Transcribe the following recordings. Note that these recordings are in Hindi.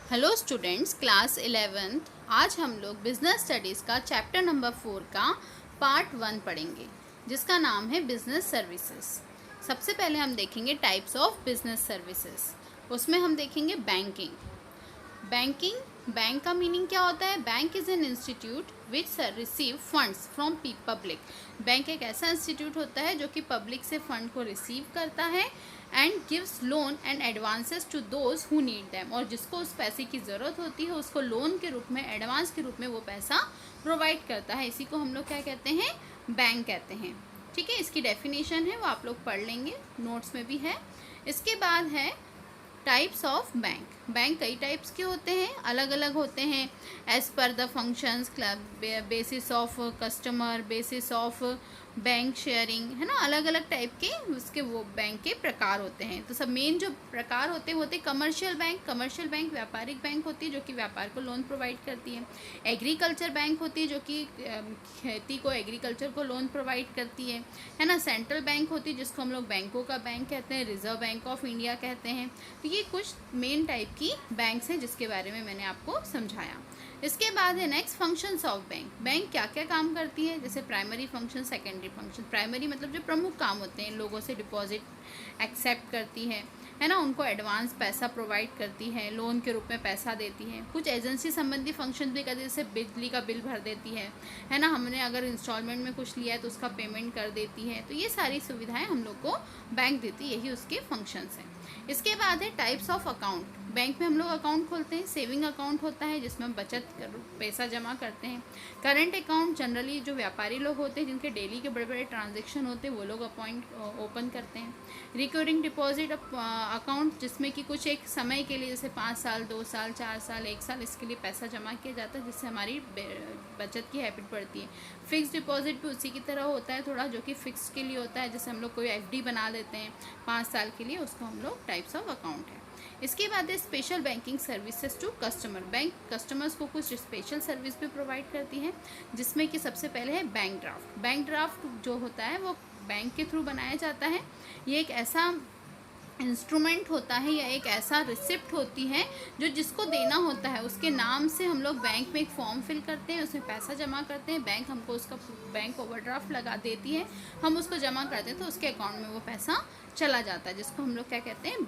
Hello students, class 11th। आज हम लोग बिजनेस स्टडीज़ का चैप्टर नंबर 4 का पार्ट 1 पढ़ेंगे, जिसका नाम है बिजनेस सर्विसेज। सबसे पहले हम देखेंगे टाइप्स ऑफ बिजनेस सर्विसेज। उसमें हम देखेंगे बैंकिंग। बैंक का मीनिंग क्या होता है? Bank is an institute which receive funds from public. Bank एक ऐसा इंस्टीट्यूट होता है जो कि पब्लिक से फंड को रिसीव करता है and gives loan and advances to those who need them. और जिसको उस पैसे की ज़रूरत होती है उसको लोन के रूप में, एडवांस के रूप में वो पैसा प्रोवाइड करता है। इसी को हम लोग क्या कहते हैं? बैंक कहते हैं। ठीक है, इसकी डेफिनेशन है वो आप लोग पढ़ लेंगे, नोट्स में भी है। इसके बाद है टाइप्स ऑफ बैंक। बैंक कई टाइप्स के होते हैं, अलग अलग होते हैं as per the functions, basis of customer, basis of bank sharing, है ना। अलग अलग टाइप के उसके वो बैंक के प्रकार होते हैं। तो सब मेन जो प्रकार होते हैं कमर्शियल बैंक। कमर्शियल बैंक व्यापारिक बैंक होती है जो कि व्यापार को लोन प्रोवाइड करती है। एग्रीकल्चर बैंक होती है जो कि खेती को, एग्रीकल्चर को लोन प्रोवाइड करती है ना। सेंट्रल बैंक होती है जिसको हम लोग बैंकों का बैंक कहते हैं, रिजर्व बैंक ऑफ इंडिया कहते हैं। तो ये कुछ मेन टाइप की बैंक्स हैं जिसके बारे में मैंने आपको समझाया। इसके बाद है next functions of bank. Bank क्या क्या काम करती है? जैसे primary function, secondary function. Primary मतलब जो प्रमुख काम होते हैं, लोगों से डिपॉजिट एक्सेप्ट करती है ना, उनको एडवांस पैसा प्रोवाइड करती है, लोन के रूप में पैसा देती है। कुछ एजेंसी संबंधी फंक्शन भी करती है, जैसे बिजली का बिल भर देती है ना। हमने अगर इंस्टॉलमेंट में कुछ लिया है तो उसका पेमेंट कर देती है। तो ये सारी सुविधाएं हम लोग को बैंक देती है, यही उसके फंक्शंस हैं। इसके बाद है टाइप्स ऑफ अकाउंट। बैंक में हम लोग अकाउंट खोलते हैं। सेविंग अकाउंट होता है जिसमें हम बचत कर पैसा जमा करते हैं। करंट अकाउंट जनरली जो व्यापारी लोग होते हैं, जिनके डेली के बड़े बड़े ट्रांजैक्शन होते हैं, वो लोग ओपन करते हैं। रिकरिंग डिपॉजिट अकाउंट, जिसमें कि कुछ एक समय के लिए, जैसे 5 साल, 2 साल, 4 साल, 1 साल, इसके लिए पैसा जमा किया जाता है, जिससे हमारी बचत की हैबिट बढ़ती है। फिक्स डिपॉजिट भी उसी की तरह होता है थोड़ा, जो कि फिक्स के लिए होता है। जैसे हम लोग कोई FD बना लेते हैं 5 साल के लिए, उसको हम लोग टाइप्स ऑफ अकाउंट है। इसके बाद है special banking services to customer. Bank customers को कुछ स्पेशल सर्विस भी प्रोवाइड करती है, जिसमें कि सबसे पहले है बैंक ड्राफ्ट। बैंक ड्राफ्ट जो होता है वो बैंक के थ्रू बनाया जाता है। ये एक ऐसा इंस्ट्रूमेंट होता है या एक ऐसा रिसिप्ट होती है जो जिसको देना होता है उसके नाम से हम लोग बैंक में एक फॉर्म फिल करते हैं, उसमें पैसा जमा करते हैं। बैंक हमको उसका बैंक ओवरड्राफ्ट लगा देती है, हम उसको जमा करते हैं तो उसके अकाउंट में वो पैसा चला जाता है, जिसको हम लोग क्या कहते हैं?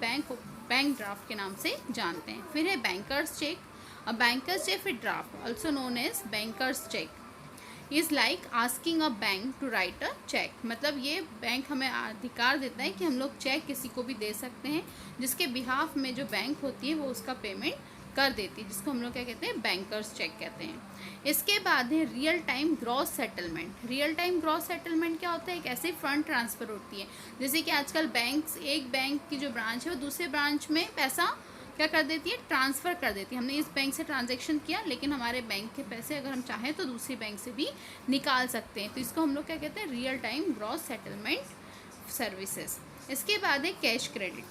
बैंक ड्राफ्ट के नाम से जानते हैं। फिर है bankers cheque. A bankers cheque फिर draft also known as bankers cheque is like asking a bank to write a cheque. मतलब ये बैंक हमें अधिकार देता है कि हम लोग चेक किसी को भी दे सकते हैं, जिसके बिहाफ में जो बैंक होती है वो उसका पेमेंट कर देती है, जिसको हम लोग क्या कहते हैं? बैंकर्स चेक कहते हैं। इसके बाद है real time gross settlement. Real time gross settlement क्या होता है? एक ऐसे फंड ट्रांसफ़र होती है, जैसे कि आजकल एक बैंक की जो ब्रांच है वो दूसरे ब्रांच में पैसा क्या कर देती है? ट्रांसफ़र कर देती है। हमने इस बैंक से ट्रांजैक्शन किया, लेकिन हमारे बैंक के पैसे अगर हम चाहें तो दूसरी बैंक से भी निकाल सकते हैं। तो इसको हम लोग क्या कहते हैं? Real time gross settlement services. इसके बाद है कैश क्रेडिट।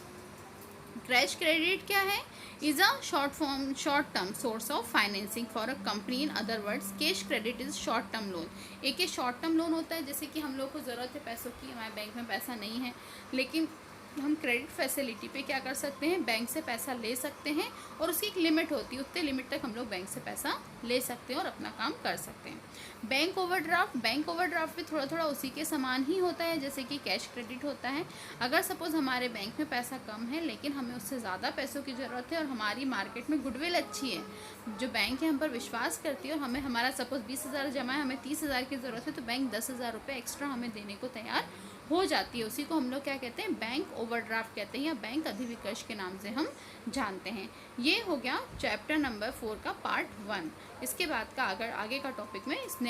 कैश क्रेडिट क्या है? Is a short term source of financing for a company. In other words, cash credit is short term loan. एक ये शॉर्ट टर्म लोन होता है, जैसे कि हम लोग को ज़रूरत है पैसों की, हमारे बैंक में पैसा नहीं है, लेकिन हम क्रेडिट फैसिलिटी पे क्या कर सकते हैं? बैंक से पैसा ले सकते हैं, और उसकी एक लिमिट होती है, उतने लिमिट तक हम लोग बैंक से पैसा ले सकते हैं और अपना काम कर सकते हैं। बैंक ओवरड्राफ्ट भी थोड़ा थोड़ा उसी के समान ही होता है जैसे कि कैश क्रेडिट होता है। अगर सपोज़ हमारे बैंक में पैसा कम है, लेकिन हमें उससे ज़्यादा पैसों की ज़रूरत है और हमारी मार्केट में गुडविल अच्छी है, जो बैंक है हम पर विश्वास करती है, और हमें हमारा सपोज़ 20,000 जमा है, हमें 30,000 की ज़रूरत है, तो बैंक 10,000 रुपये एक्स्ट्रा हमें देने को तैयार हो जाती है। उसी को हम लोग क्या कहते हैं? बैंक ओवरड्राफ्ट कहते हैं, या बैंक अधिविकर्ष के नाम से हम जानते हैं। ये हो गया चैप्टर नंबर 4 का पार्ट 1। इसके बाद का आगे का टॉपिक में इसने